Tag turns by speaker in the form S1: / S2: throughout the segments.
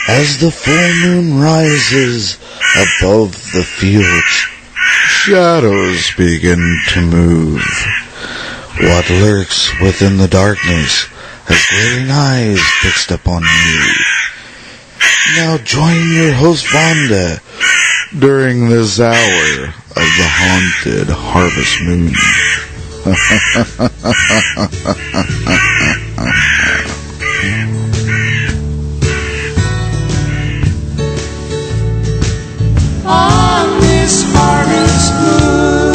S1: As the full moon rises above the fields, shadows begin to move. What lurks within the darkness has glaring eyes fixed upon you. Now join your host Vonda during this hour of the haunted harvest moon.
S2: On this harvest moon.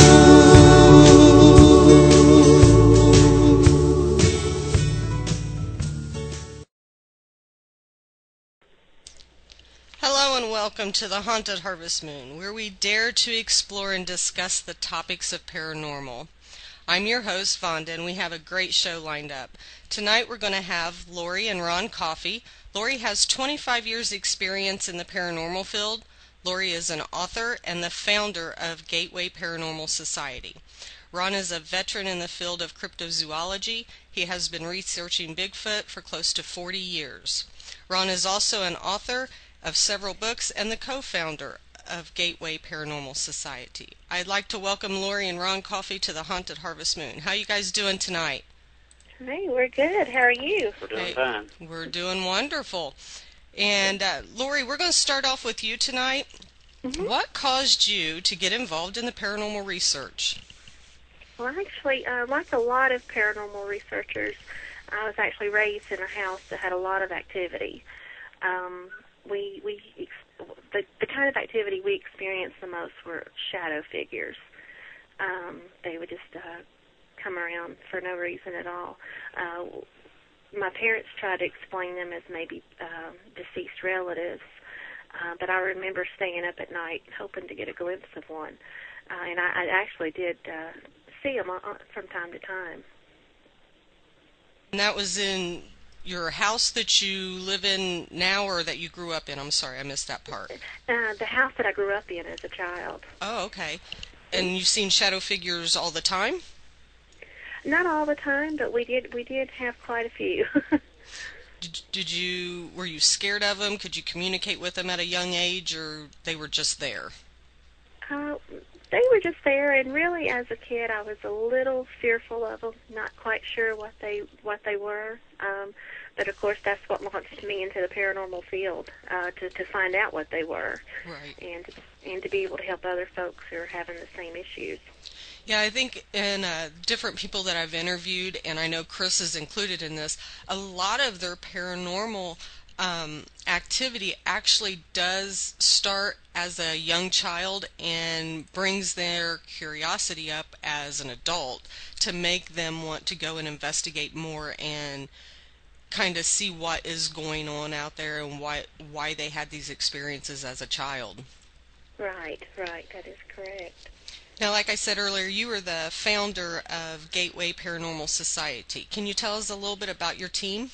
S3: Hello and welcome to the Haunted Harvest Moon, where we dare to explore and discuss the topics of paranormal. I'm your host, Vonda, and we have a great show lined up. Tonight we're going to have Lori and Ron Coffey. Lori has 25 years experience in the paranormal field. Lori is an author and the founder of Gateway Paranormal Society. Ron is a veteran in the field of cryptozoology. He has been researching Bigfoot for close to 40 years. Ron is also an author of several books and the co-founder of Gateway Paranormal Society. I'd like to welcome Lori and Ron Coffey to the Haunted Harvest Moon. How you guys doing tonight?
S4: Hey, we're good. How are you?
S5: We're doing fine.
S3: We're doing wonderful. And Lori, we're going to start off with you tonight.
S4: Mm-hmm.
S3: What caused you to get involved in the paranormal research?
S4: Well, actually, like a lot of paranormal researchers, I was actually raised in a house that had a lot of activity. The kind of activity we experienced the most were shadow figures. They would just come around for no reason at all. My parents tried to explain them as maybe deceased relatives, but I remember staying up at night hoping to get a glimpse of one, and I actually did see them from time to time.
S3: And that was in your house that you live in now, or that you grew up in? I'm sorry, I missed that part.
S4: The house that I grew up in as a child.
S3: Oh, okay. And you've seen shadow figures all the time?
S4: Not all the time, but we did have quite a few.
S3: Were you scared of them? Could you communicate with them at a young age, or they were just there?
S4: They were just there, and really, as a kid, I was a little fearful of them, not quite sure what they were. But of course, that's what launched me into the paranormal field, to find out what they were,
S3: right,
S4: and to be able to help other folks who are having the same issues.
S3: Yeah, I think in different people that I've interviewed, and I know Chris is included in this, a lot of their paranormal activity actually does start as a young child and brings their curiosity up as an adult to make them want to go and investigate more and kind of see what is going on out there and why they had these experiences as a child.
S4: Right, that is correct.
S3: Now, like I said earlier, you were the founder of Gateway Paranormal Society. Can you tell us a little bit about your team?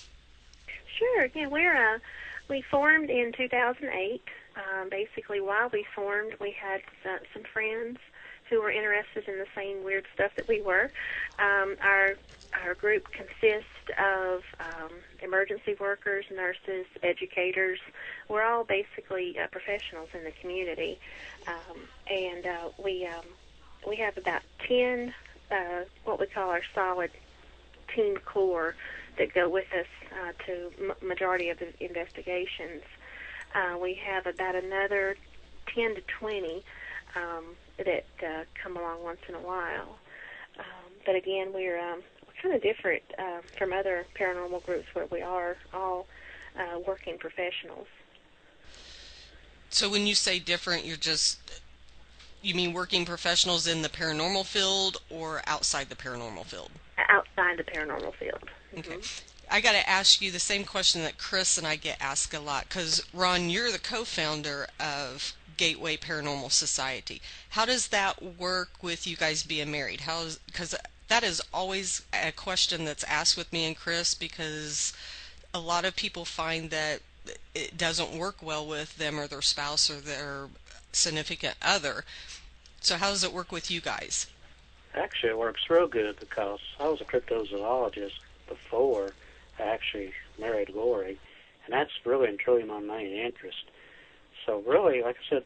S4: Sure. Yeah, we formed in 2008. Basically, while we formed, we had some friends who were interested in the same weird stuff that we were. Our group consists of emergency workers, nurses, educators. We're all basically professionals in the community, and we have about 10 what we call our solid team core that go with us to majority of the investigations. We have about another 10 to 20 that come along once in a while. But again, we're kind of different from other paranormal groups where we are all working professionals.
S3: So when you say different, you mean working professionals in the paranormal field or outside the paranormal field?
S4: Outside the paranormal field.
S3: Okay.
S4: Mm-hmm.
S3: I got to ask you the same question that Chris and I get asked a lot, because Ron, you're the co-founder of Gateway Paranormal Society. How does that work with you guys being married? Because that is always a question that's asked with me and Chris, because a lot of people find that it doesn't work well with them or their spouse or their significant other. So how does it work with you guys?
S5: Actually, it works real good because I was a cryptozoologist before I actually married Lori, And that's really and truly my main interest. So really, like I said,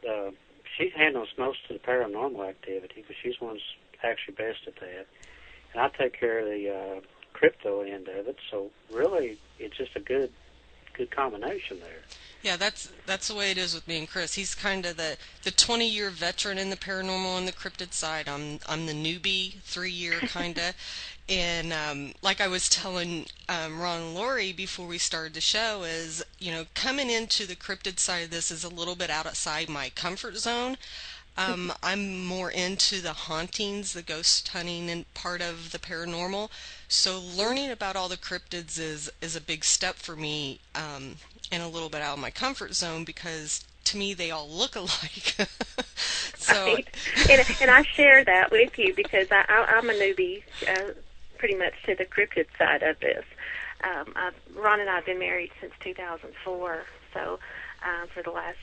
S5: she handles most of the paranormal activity because she's the one who's actually best at that. And I take care of the crypto end of it. So really, it's just a good combination there.
S3: Yeah, that's the way it is with me and Chris. He's kind of the 20-year veteran in the paranormal and the cryptid side. I'm the newbie, 3-year kind of. And like I was telling Ron and Lori before we started the show is, coming into the cryptid side of this is a little bit outside my comfort zone. I'm more into the hauntings, the ghost hunting and part of the paranormal. So learning about all the cryptids is a big step for me, and a little bit out of my comfort zone because to me they all look alike. So,
S4: right. And I share that with you because I'm a newbie pretty much to the cryptid side of this. Ron and I have been married since 2004, so for the last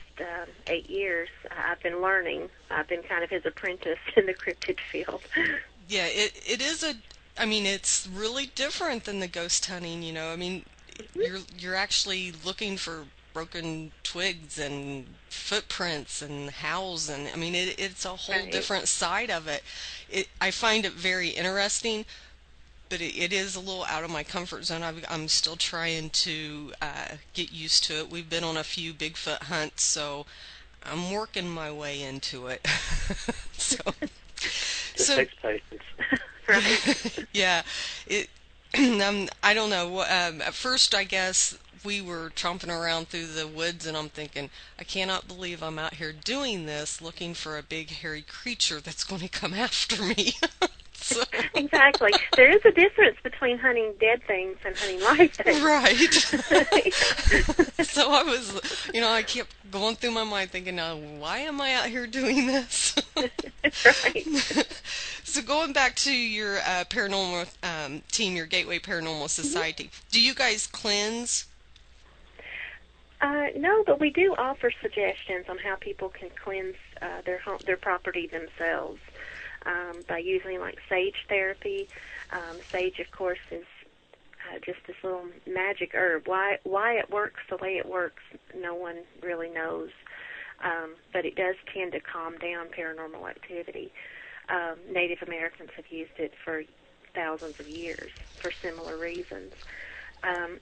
S4: 8 years I've been learning. I've been kind of his apprentice in the cryptid field.
S3: Yeah, it is it's really different than the ghost hunting, you're actually looking for broken twigs and footprints and howls, and it's a whole different side of it. I find it very interesting, but it is a little out of my comfort zone. I'm still trying to get used to it. We've been on a few Bigfoot hunts, so I'm working my way into it.
S5: It takes patience.
S4: Right.
S3: Yeah. I don't know. At first, I guess we were tromping around through the woods, and I'm thinking, I cannot believe I'm out here doing this, looking for a big hairy creature that's going to come after me. So.
S4: Exactly. There is a difference between hunting dead things and hunting live things.
S3: Right. So I was, I kept going through my mind thinking, now, why am I out here doing this?
S4: Right.
S3: So going back to your paranormal team, your Gateway Paranormal Society, do you guys cleanse?
S4: No, but we do offer suggestions on how people can cleanse their property themselves. By using like sage therapy. Sage, of course, is just this little magic herb. Why it works the way it works, no one really knows. But it does tend to calm down paranormal activity. Native Americans have used it for thousands of years for similar reasons.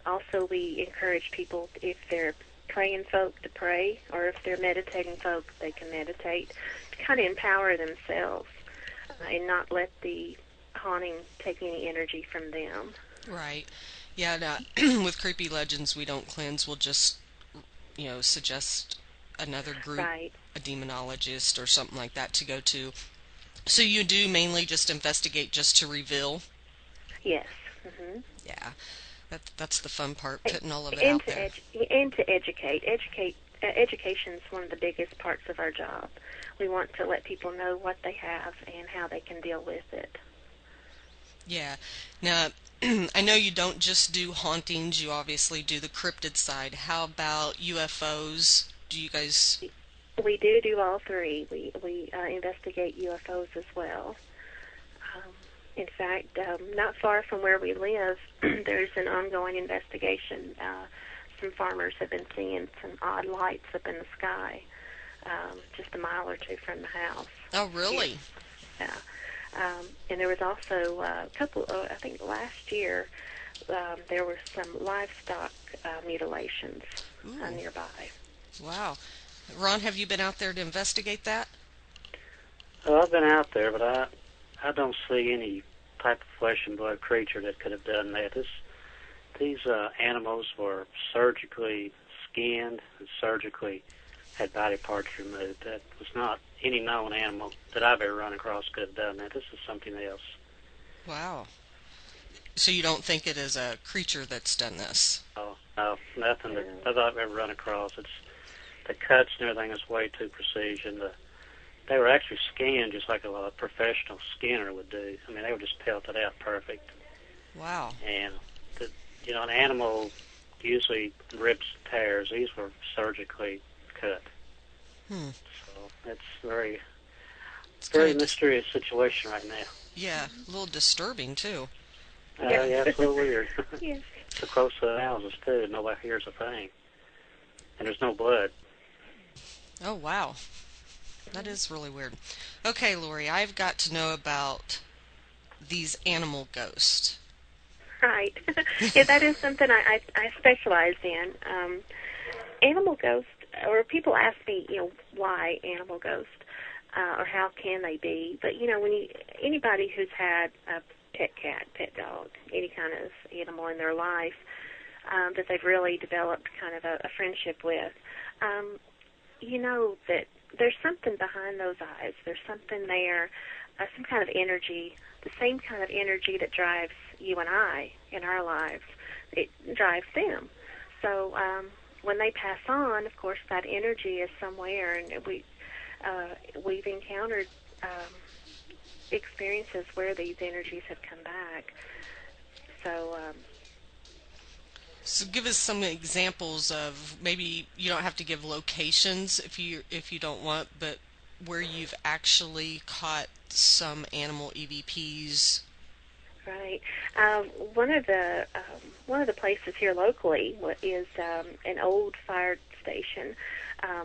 S4: Also, we encourage people, if they're praying folk, to pray, or if they're meditating folk, they can meditate to kind of empower themselves. And not let the haunting take any energy from them.
S3: Right. Yeah, with Creepy Legends, we don't cleanse. We'll just, suggest another group,
S4: right.
S3: A demonologist or something like that to go to. So you do mainly just investigate just to reveal?
S4: Yes. Mm-hmm.
S3: Yeah. That's the fun part, putting all of it
S4: and
S3: out there.
S4: And to educate. Education is one of the biggest parts of our job. We want to let people know what they have and how they can deal with it.
S3: Yeah. Now, I know you don't just do hauntings. You obviously do the cryptid side. How about UFOs? Do you guys...
S4: We do all three. We investigate UFOs as well. In fact, not far from where we live, there's an ongoing investigation. Some farmers have been seeing some odd lights up in the sky, just a mile or two from the house.
S3: Oh, really?
S4: Yeah. And there was also a couple, I think last year, there were some livestock mutilations nearby.
S3: Wow. Ron, have you been out there to investigate that?
S5: Well, I've been out there, but I don't see any type of flesh and blood creature that could have done that. These animals were surgically skinned and surgically had body parts removed. That was not any known animal that I've ever run across could have done that. This is something else.
S3: Wow. So you don't think it is a creature that's done this?
S5: Oh, no, nothing that I've ever run across. It's the cuts and everything is way too precision. They were actually skinned just like a professional skinner would do. I mean, they were just pelted out perfect.
S3: Wow.
S5: And an animal usually rips and tears. These were surgically cut. So it's very mysterious situation right now.
S3: Yeah, a little disturbing too.
S5: Yeah, it's a little weird.
S4: Yes.
S5: So close to the houses too. Nobody hears a thing. and there's no blood.
S3: Oh, wow. That is really weird. Okay, Lori, I've got to know about these animal ghosts.
S4: Right. Yeah, that is something I specialize in. Animal ghosts, or people ask me, why animal ghosts, or how can they be? But anybody who's had a pet cat, pet dog, any kind of animal in their life that they've really developed kind of a friendship with, you know that there's something behind those eyes. There's something there, some kind of energy, the same kind of energy that drives you and I in our lives. It drives them. So when they pass on, of course, that energy is somewhere, and we've encountered experiences where these energies have come back.
S3: So give us some examples of, maybe you don't have to give locations if you don't want, but where you've actually caught some animal EVPs.
S4: Right. One of the places here locally is an old fire station.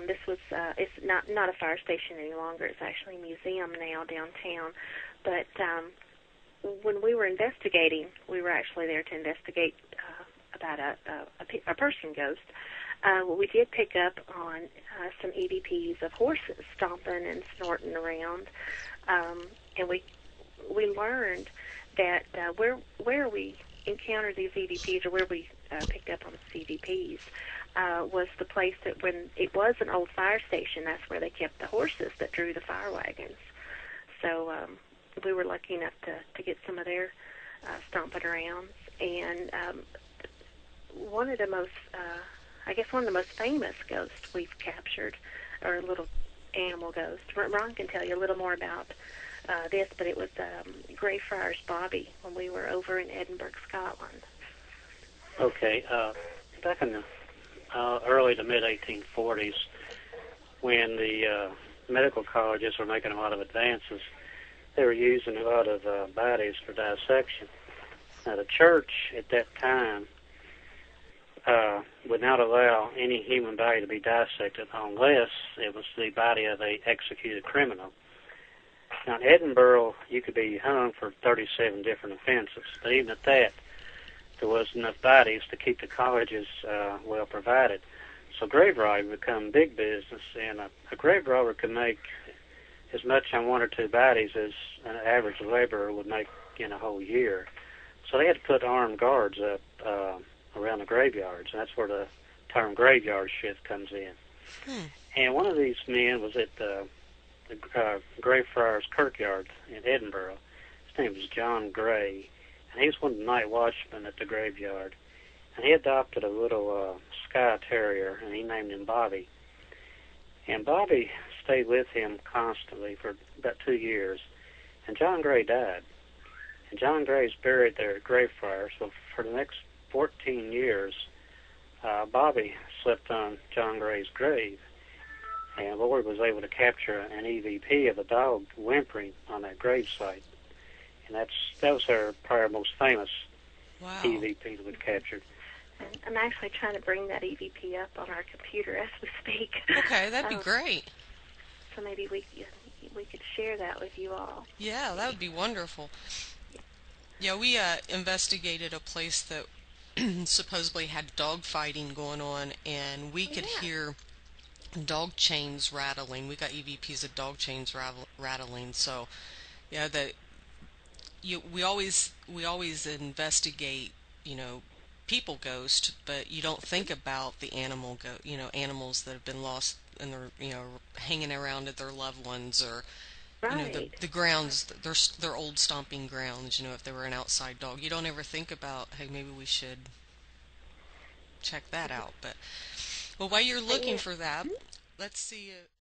S4: This was it's not a fire station any longer. It's actually a museum now downtown. But when we were investigating, we were actually there to investigate about a person ghost. We did pick up on some EVPs of horses stomping and snorting around, and we learned that where we encountered these EVPs, or where we picked up on the EVPs, was the place that, when it was an old fire station, that's where they kept the horses that drew the fire wagons. So we were lucky enough to get some of their stomping around. And one of the most famous ghosts we've captured, or a little animal ghost. Ron can tell you a little more about this, but it was Greyfriars Bobby when we were over in Edinburgh, Scotland.
S5: Okay, back in the early to mid-1840s, when the medical colleges were making a lot of advances, they were using a lot of bodies for dissection. Now, the church at that time would not allow any human body to be dissected unless it was the body of a executed criminal. Now, in Edinburgh, you could be hung for 37 different offenses, but even at that, there wasn't enough bodies to keep the colleges well provided. So grave robbing would become big business, and a grave robber could make as much on one or two bodies as an average laborer would make in a whole year. So they had to put armed guards up around the graveyards, and that's where the term graveyard shift comes in. And one of these men was at the Greyfriars Kirkyard in Edinburgh. His name was John Gray, and he was one of the night watchmen at the graveyard. And he adopted a little Skye Terrier, and he named him Bobby. And Bobby stayed with him constantly for about 2 years. And John Gray died. And John Gray's buried there at Greyfriars. So for the next 14 years, Bobby slept on John Gray's grave. And Lord was able to capture an EVP of a dog whimpering on that grave site. And that was probably our most famous EVP that we've captured.
S4: I'm actually trying to bring that EVP up on our computer as we speak.
S3: Okay, that'd be great.
S4: So maybe we could share that with you all.
S3: Yeah, that would be wonderful. Yeah, we investigated a place that supposedly had dog fighting going on, and we could hear dog chains rattling. We got EVPs of dog chains rattling. So, yeah, we always investigate, people ghost, but you don't think about the animals that have been lost and they're hanging around at their loved ones, or the grounds, their old stomping grounds. If they were an outside dog, you don't ever think about, hey, maybe we should check that out. But while you're looking for that, let's see